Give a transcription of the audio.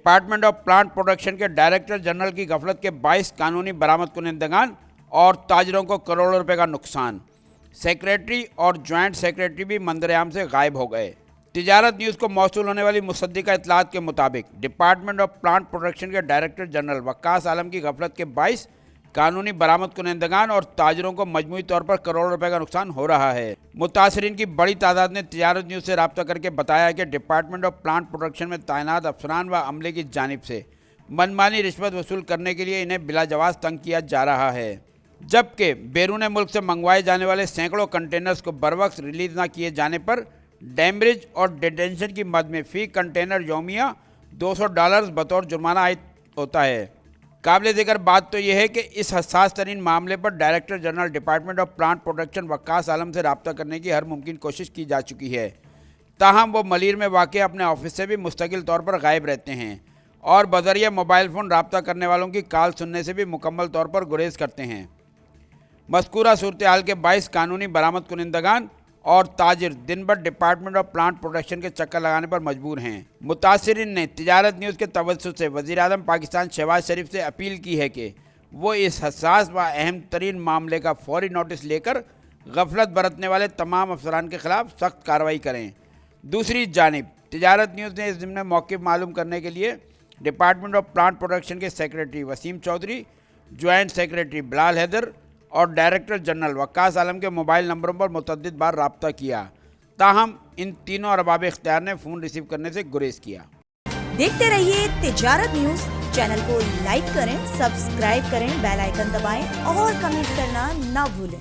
Department of plant protection के director general की गफलत के 22 कानूनी बरामद कुनिंदगान और ताजरों को करोड़ों रुपए का नुकसान। सेक्रेटरी और ज्वाइंट सेक्रेटरी भी मंदरयाम से गायब हो गए। तिजारत न्यूज़ को मौसूल होने वाली मुसद्दिका इत्तलात के मुताबिक डिपार्टमेंट ऑफ प्लांट प्रोटेक्शन के डायरेक्टर जनरल वक्कास आलम की गफलत के 22 कानूनी बरामद कुनिंदगान और ताजरों को मजमूई तौर पर करोड़ों रुपए का नुकसान हो रहा है। मुतासरीन की बड़ी तादाद ने तिजारत न्यूज़ से रब्ता करके बताया कि डिपार्टमेंट ऑफ प्लांट प्रोटेक्शन में तैनात अफसरान व अमले की जानिब से मनमानी रिश्वत वसूल करने के लिए इन्हें बिलाजवाज तंग किया जा रहा है, जबकि बैरून मुल्क से मंगवाए जाने वाले सैकड़ों कंटेनर्स को बरवक्त रिलीज न किए जाने पर डैमरेज और डिटेंशन की मद में फ़ी कंटेनर यौमिया $200 बतौर जुर्माना आयद होता है। काबिल ज़िक्र बात तो यह है कि इस हसास तरीन मामले पर director general department of plant protection वक्कास आलम से रब्ता करने की हर मुमकिन कोशिश की जा चुकी है, ताहम वो मलीर में वाक़ अपने ऑफिस से भी मुस्तकिल तौर पर गायब रहते हैं और बज़रिया मोबाइल फ़ोन रब्ता करने वालों की कॉल सुनने से भी मुकम्मल तौर पर गुरेज करते हैं। मज़कूरा सूरत हाल के 22 कानूनी बरामद कुनिंदगान और ताजिर दिन भर डिपार्टमेंट ऑफ प्लांट प्रोटेक्शन के चक्कर लगाने पर मजबूर हैं। मुतासिरीन ने तिजारत न्यूज़ के तवज्जुह से वज़ीर-ए-आज़म पाकिस्तान शहबाज शरीफ से अपील की है कि वो इस हसास व अहम तरीन मामले का फौरी नोटिस लेकर गफलत बरतने वाले तमाम अफसरान के खिलाफ सख्त कार्रवाई करें। दूसरी जानिब तिजारत न्यूज़ ने इस ज़िम्मे मौक़िफ़ मालूम करने के लिए डिपार्टमेंट ऑफ प्लांट प्रोटेक्शन के secretary Wasim Chaudhry, joint secretary Bilal Haider और डायरेक्टर जनरल वक्कास आलम के मोबाइल नंबरों पर मुतअद्दिद बार रब्ता किया, ताहम इन तीनों अरबाब इख्तियार ने फ़ोन रिसीव करने से गुरेज किया। देखते रहिए तिजारत न्यूज़। चैनल को लाइक करें, सब्सक्राइब करें, बेल आइकन दबाएं और कमेंट करना ना भूलें।